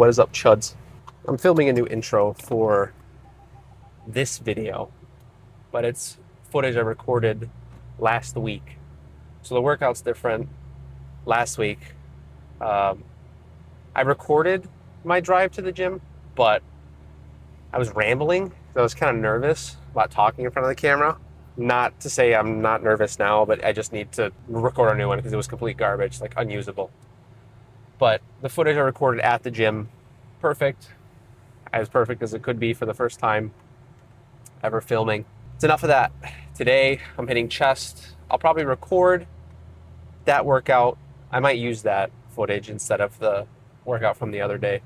What is up, chuds? I'm filming a new intro for this video, but it's footage I recorded last week. So the workout's different. Last week, I recorded my drive to the gym, but I was rambling. So I was kind of nervous about talking in front of the camera. Not to say I'm not nervous now, but I just need to record a new one because it was complete garbage, like unusable. But the footage I recorded at the gym, perfect. As perfect as it could be for the first time ever filming. It's enough of that. Today I'm hitting chest. I'll probably record that workout. I might use that footage instead of the workout from the other day.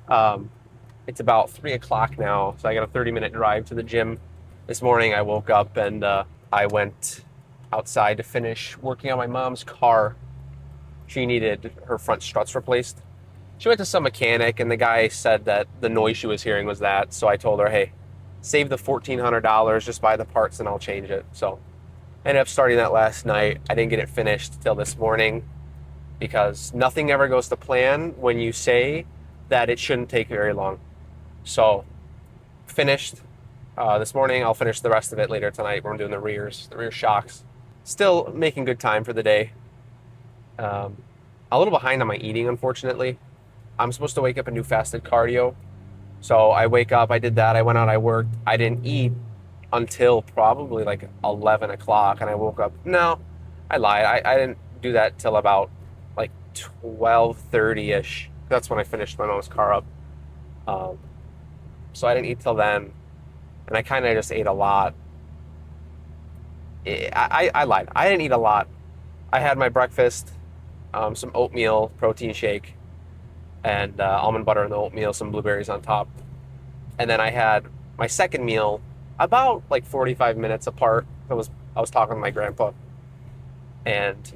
It's about 3 o'clock now, so I got a 30-minute drive to the gym. This morning I woke up and I went outside to finish working on my mom's car. She needed her front struts replaced. She went to some mechanic, and the guy said that the noise she was hearing was that. So I told her, hey, save the $1,400, just buy the parts and I'll change it. So I ended up starting that last night. I didn't get it finished till this morning because nothing ever goes to plan when you say that it shouldn't take very long. So finished this morning. I'll finish the rest of it later tonight when I'm doing the rear shocks. Still making good time for the day. A little behind on my eating, unfortunately. I'm supposed to wake up and do fasted cardio. So I wake up, I did that, I went out, I worked. I didn't eat until probably like 11 o'clock, and I woke up. No, I lied. I didn't do that till about like 12:30-ish. That's when I finished my mom's car up. So I didn't eat till then, and I kind of just ate a lot. I lied. I didn't eat a lot. I had my breakfast, some oatmeal protein shake, and almond butter in the oatmeal, some blueberries on top. And then I had my second meal about like 45 minutes apart. I was talking to my grandpa, and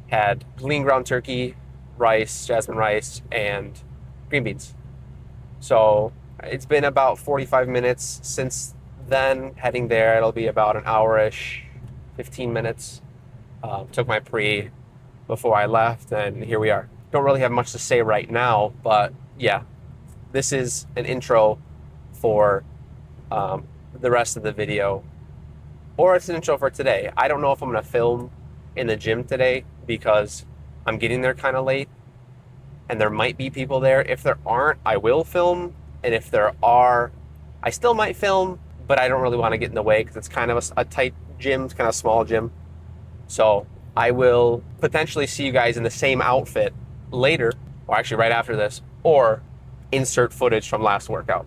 had lean ground turkey, rice, jasmine rice, and green beans. So it's been about 45 minutes since then. Heading there, it'll be about an hour-ish, 15 minutes. Took my pre before I left, and here we are. Don't really have much to say right now, but yeah, this is an intro for the rest of the video, or it's an intro for today. I don't know if I'm going to film in the gym today because I'm getting there kind of late, and there might be people there. If there aren't, I will film, and if there are, I still might film, but I don't really want to get in the way because it's kind of a tight gym. It's kind of a small gym. So I will potentially see you guys in the same outfit later, or actually right after this, or insert footage from last workout.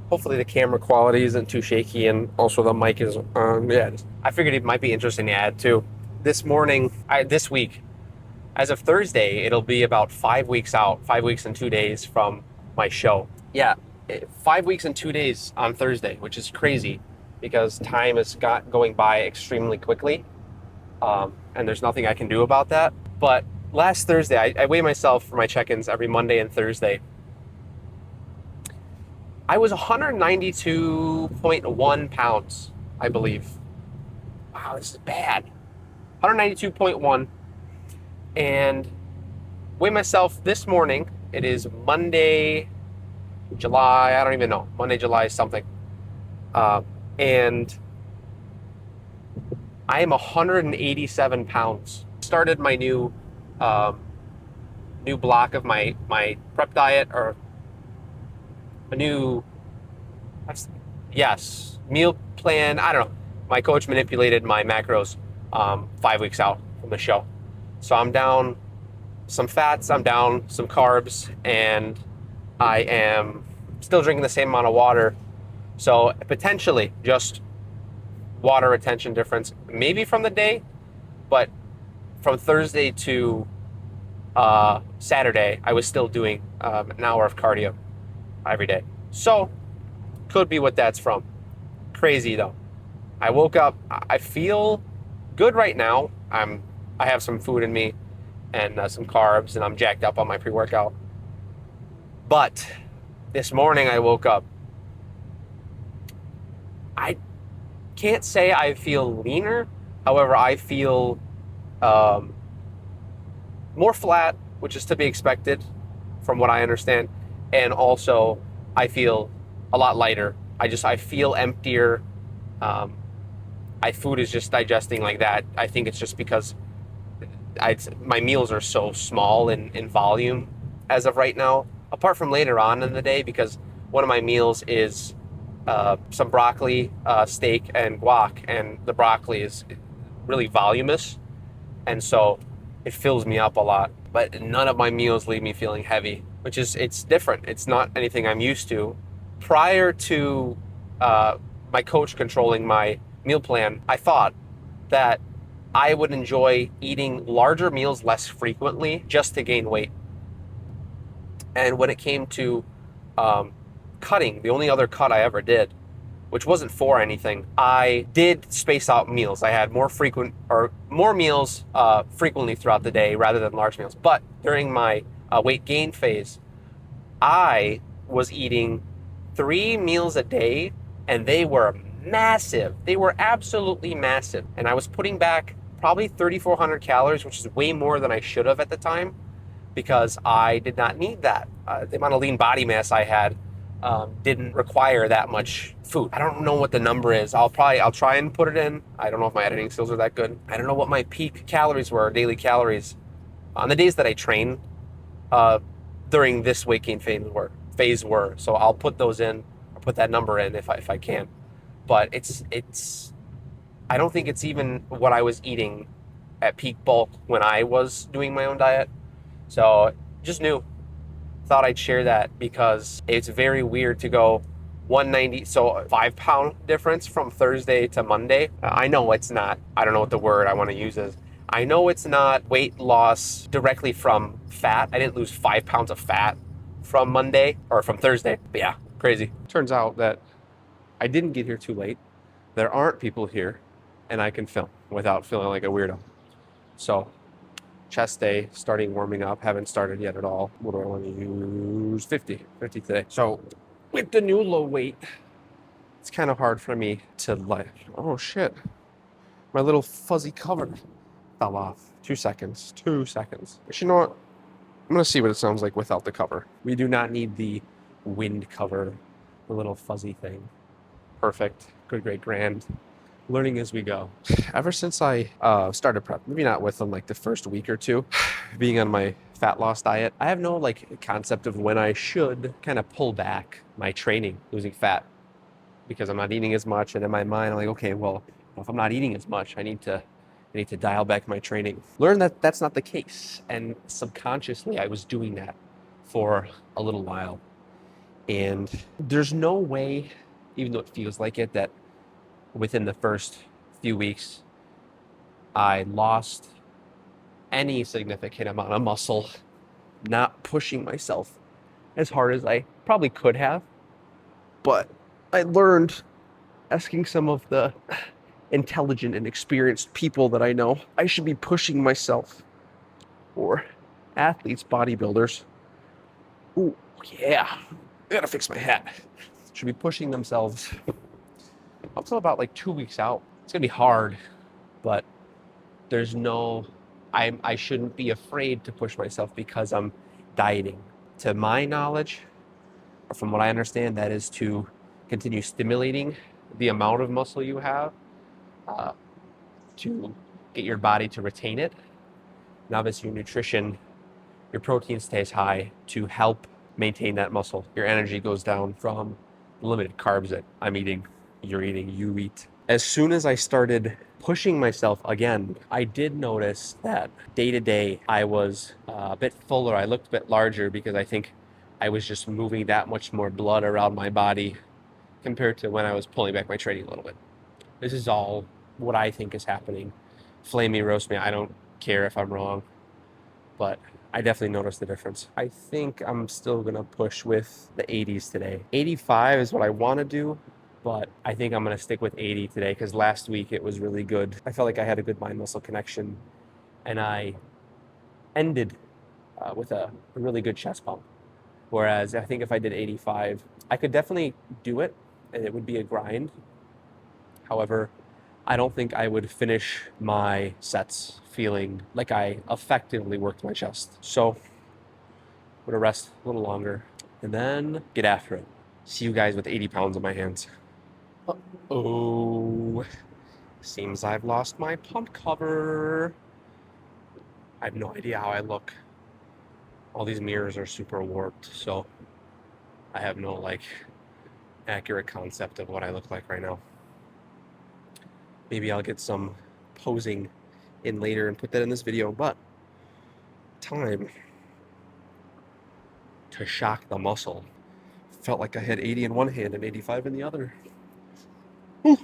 Hopefully the camera quality isn't too shaky, and also the mic is I figured it might be interesting to add too. This week, as of Thursday, it'll be about 5 weeks out, 5 weeks and 2 days from my show. Yeah, 5 weeks and 2 days on Thursday, which is crazy because time has got going by extremely quickly. And there's nothing I can do about that. But last Thursday, I weigh myself for my check-ins every Monday and Thursday. I was 192.1 pounds, I believe. Wow, this is bad. 192.1. And weigh myself this morning. It is Monday, July, I don't even know. Monday, July something. And I am 187 pounds. Started my new block of my prep diet, or a new meal plan. I don't know. My coach manipulated my macros 5 weeks out from the show. So I'm down some fats, I'm down some carbs, and I am still drinking the same amount of water. So potentially just water retention difference, maybe from the day, but from Thursday to Saturday, I was still doing an hour of cardio every day. So could be what that's from. Crazy though. I woke up, I feel good right now. I have some food in me and some carbs, and I'm jacked up on my pre-workout. But this morning I woke up, I can't say I feel leaner. However, I feel more flat, which is to be expected from what I understand. And also, I feel a lot lighter. I feel emptier. Um, food is just digesting like that. I think it's just because my meals are so small in volume as of right now. Apart from later on in the day, because one of my meals is some broccoli, steak, and guac, and the broccoli is really voluminous, and so it fills me up a lot. But none of my meals leave me feeling heavy, which is it's different. It's not anything I'm used to. Prior to my coach controlling my meal plan, I thought that I would enjoy eating larger meals less frequently just to gain weight. And when it came to um, cutting, the only other cut I ever did, which wasn't for anything, I did space out meals. I had more meals frequently throughout the day rather than large meals. But during my weight gain phase, I was eating 3 meals a day, and they were massive. They were absolutely massive. And I was putting back probably 3,400 calories, which is way more than I should have at the time because I did not need that. The amount of lean body mass I had didn't require that much food. I don't know what the number is. I'll try and put it in. I don't know if my editing skills are that good. I don't know what my peak calories were, daily calories, on the days that I train during this weight gain phase were. So I'll put those in, or put that number in if I can. But it's I don't think it's even what I was eating at peak bulk when I was doing my own diet. So just thought I'd share that because it's very weird to go 190, so a 5 pound difference from Thursday to Monday. I know it's not, I don't know what the word I want to use is. I know it's not weight loss directly from fat. I didn't lose 5 pounds of fat from Monday or from Thursday. But yeah, crazy. Turns out that I didn't get here too late. There aren't people here, and I can film without feeling like a weirdo. So chest day, starting warming up, haven't started yet at all. What do I want to use? 50 today. So with the new low weight, it's kind of hard for me to oh shit, my little fuzzy cover fell off. 2 seconds. But you know what? I'm gonna see what it sounds like without the cover. We do not need the wind cover, the little fuzzy thing. Perfect, good, great, grand. Learning as we go. Ever since I started prep, maybe not within like the first week or two, being on my fat loss diet, I have no like concept of when I should kind of pull back my training, losing fat, because I'm not eating as much. And in my mind, I'm like, okay, well, if I'm not eating as much, I need to dial back my training. Learn that that's not the case. And subconsciously, I was doing that for a little while. And there's no way, even though it feels like it, that within the first few weeks, I lost any significant amount of muscle, not pushing myself as hard as I probably could have. But I learned, asking some of the intelligent and experienced people that I know, I should be pushing myself, or athletes, bodybuilders. Ooh, yeah, I gotta fix my hat. Should be pushing themselves up till about like 2 weeks out. It's gonna be hard, but there's no, I shouldn't be afraid to push myself because I'm dieting. To my knowledge, or from what I understand, that is to continue stimulating the amount of muscle you have to get your body to retain it. Now that's your nutrition, your protein stays high to help maintain that muscle. Your energy goes down from the limited carbs that I'm eating, you're eating, you eat. As soon as I started pushing myself again, I did notice that day to day I was a bit fuller. I looked a bit larger because I think I was just moving that much more blood around my body compared to when I was pulling back my training a little bit. This is all what I think is happening. Flame me, roast me, I don't care if I'm wrong, but I definitely noticed the difference. I think I'm still gonna push with the 80s today. 85 is what I wanna do, but I think I'm gonna stick with 80 today because last week it was really good. I felt like I had a good mind-muscle connection, and I ended with a really good chest pump. Whereas I think if I did 85, I could definitely do it, and it would be a grind. However, I don't think I would finish my sets feeling like I effectively worked my chest. So I'm gonna rest a little longer and then get after it. See you guys with 80 pounds on my hands. Oh, seems I've lost my pump cover. I have no idea how I look. All these mirrors are super warped, so I have no like accurate concept of what I look like right now. Maybe I'll get some posing in later and put that in this video, but time to shock the muscle. Felt like I had 80 in one hand and 85 in the other. Whew.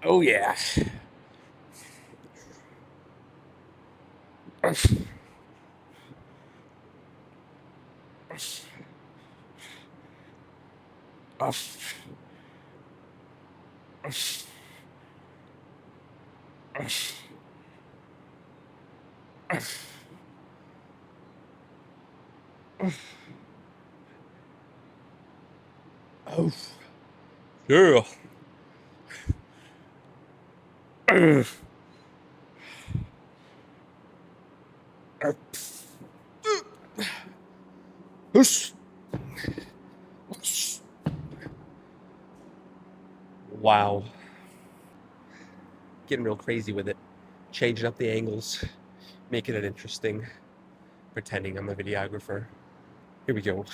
Oh yeah. Oh, yeah. Wow. Getting real crazy with it. Changing up the angles, making it interesting, pretending I'm a videographer. Here we go.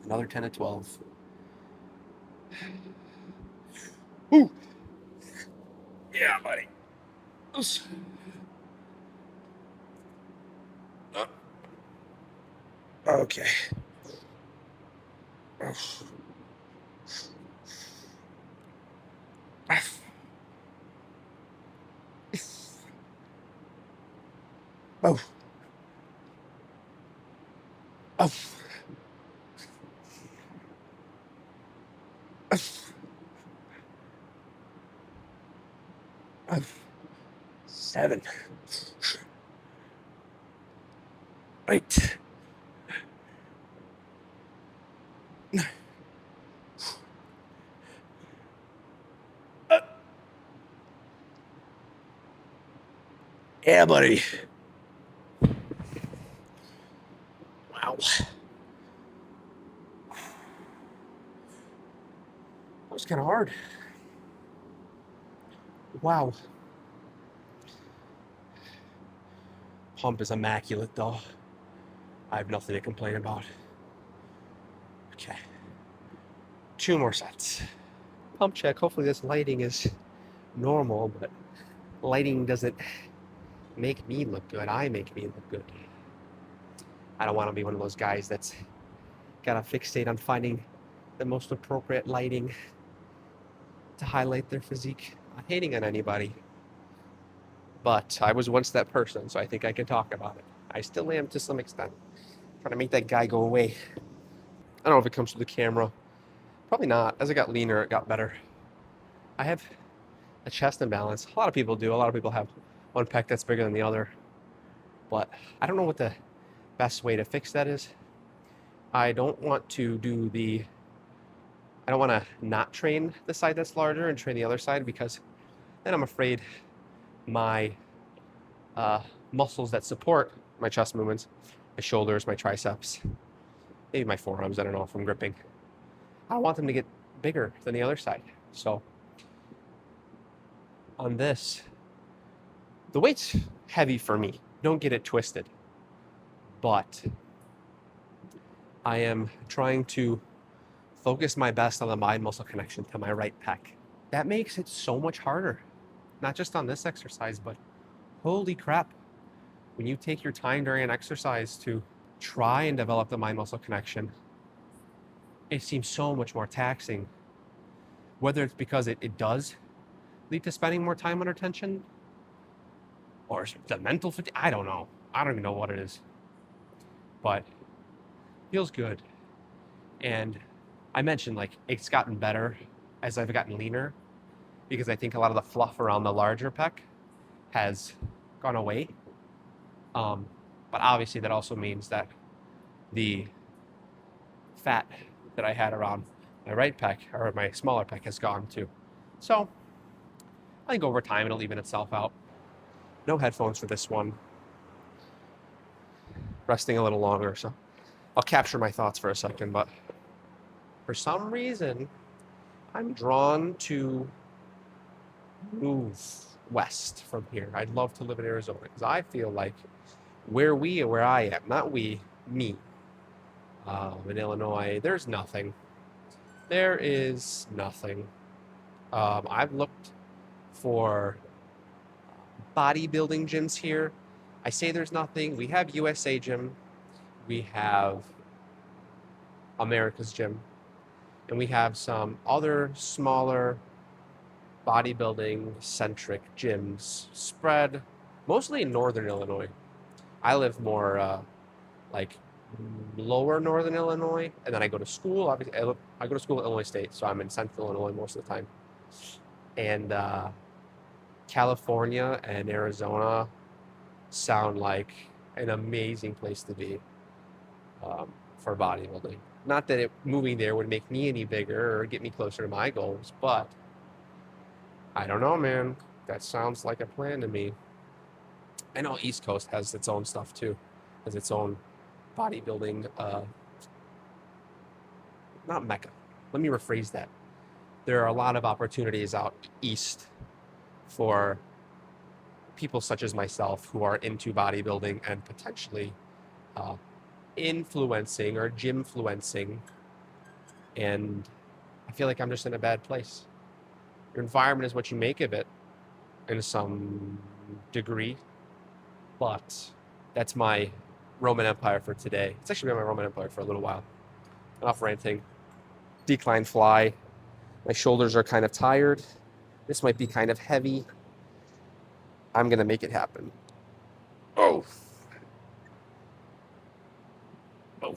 Another 10 to 12. Ooh. Yeah, buddy. Okay. Oh. Oh. 7. 8. Yeah, buddy. Wow. That was kind of hard. Wow. Pump is immaculate, though. I have nothing to complain about. Okay. 2 more sets. Pump check. Hopefully this lighting is normal, but lighting doesn't make me look good. I make me look good. I don't want to be one of those guys that's got to fixate on finding the most appropriate lighting to highlight their physique. Not hating on anybody, but I was once that person, so I think I can talk about it. I still am to some extent. Trying to make that guy go away. I don't know if it comes through the camera. Probably not. As I got leaner, it got better. I have a chest imbalance. A lot of people do. A lot of people have one pec that's bigger than the other. But I don't know what the best way to fix that is. I don't want to I don't want to not train the side that's larger and train the other side, because then I'm afraid my muscles that support my chest movements, my shoulders, my triceps, maybe my forearms, I don't know, if I'm gripping, I don't want them to get bigger than the other side. So on this, the weight's heavy for me. Don't get it twisted. But I am trying to focus my best on the mind muscle connection to my right pec. That makes it so much harder. Not just on this exercise, but holy crap. When you take your time during an exercise to try and develop the mind muscle connection, it seems so much more taxing. Whether it's because it does lead to spending more time under tension, or the mental fatigue, I don't know. I don't even know what it is. But it feels good. And I mentioned, like, it's gotten better as I've gotten leaner, because I think a lot of the fluff around the larger pec has gone away. But obviously that also means that the fat that I had around my right pec, or my smaller pec, has gone too. So I think over time it'll even itself out. No headphones for this one. Resting a little longer, so I'll capture my thoughts for a second, but for some reason, I'm drawn to move west from here. I'd love to live in Arizona because I feel like where I am, not we, me, in Illinois, there's nothing. There is nothing. I've looked for bodybuilding gyms here. I say there's nothing. We have USA Gym, we have America's Gym, and we have some other smaller bodybuilding centric gyms spread mostly in northern Illinois. I live more like lower northern Illinois, and then I go to school. Obviously, I go to school at Illinois State, so I'm in central Illinois most of the time. And California and Arizona sound like an amazing place to be for bodybuilding. Not that moving there would make me any bigger or get me closer to my goals, but I don't know, man. That sounds like a plan to me. I know East Coast has its own stuff too, has its own bodybuilding. Not mecca. Let me rephrase that. There are a lot of opportunities out east for people such as myself who are into bodybuilding and potentially influencing or gymfluencing. And I feel like I'm just in a bad place. Your environment is what you make of it in some degree, but that's my Roman Empire for today. It's actually been my Roman Empire for a little while. Enough ranting. Decline fly. My shoulders are kind of tired. This might be kind of heavy. I'm going to make it happen. Oh. Oh.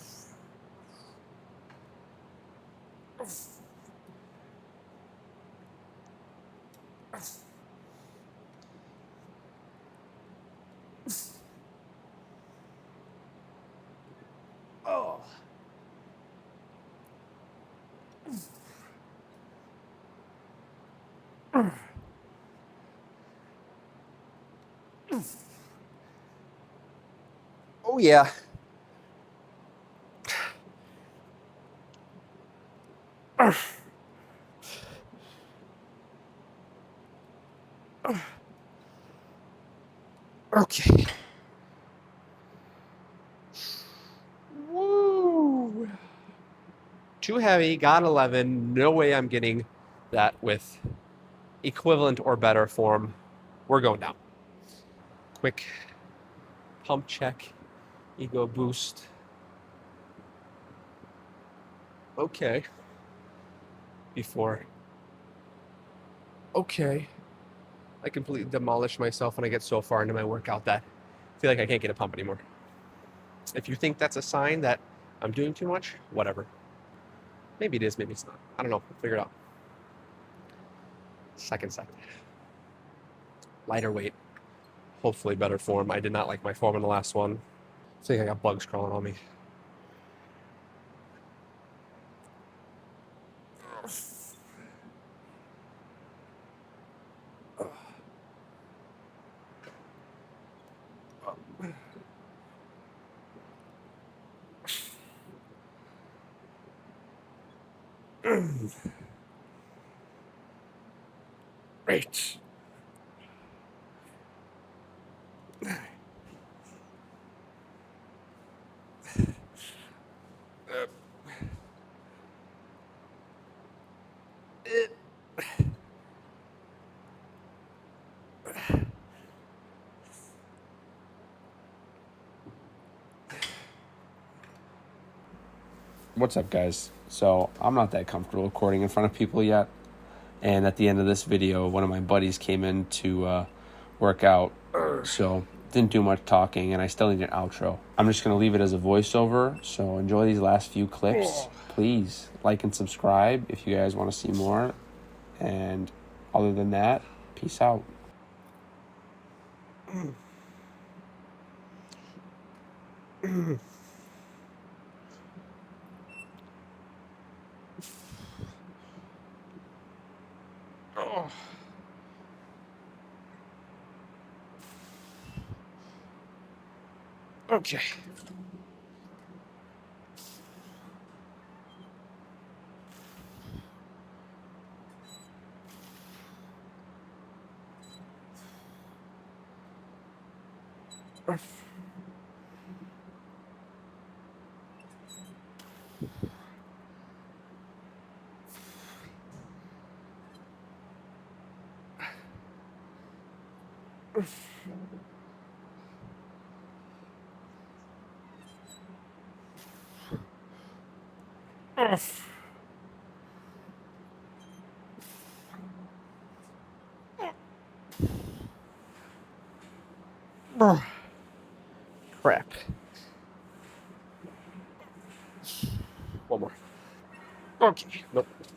Oh. Oh, yeah. Okay. Woo. Too heavy, got 11. No way I'm getting that with equivalent or better form. We're going down. Quick pump check, ego boost. Okay. Before. Okay. I completely demolish myself when I get so far into my workout that I feel like I can't get a pump anymore. If you think that's a sign that I'm doing too much, whatever. Maybe it is, maybe it's not. I don't know. We'll figure it out. Second set. Lighter weight. Hopefully better form. I did not like my form in the last one. I think I got bugs crawling on me. Great. What's up, guys? So I'm not that comfortable recording in front of people yet, and at the end of this video one of my buddies came in to work out, so didn't do much talking, and I still need an outro. I'm just going to leave it as a voiceover, so enjoy these last few clips. Please like and subscribe if you guys want to see more, and other than that, peace out. Oh. Okay. Crap. One more. Okay. Nope.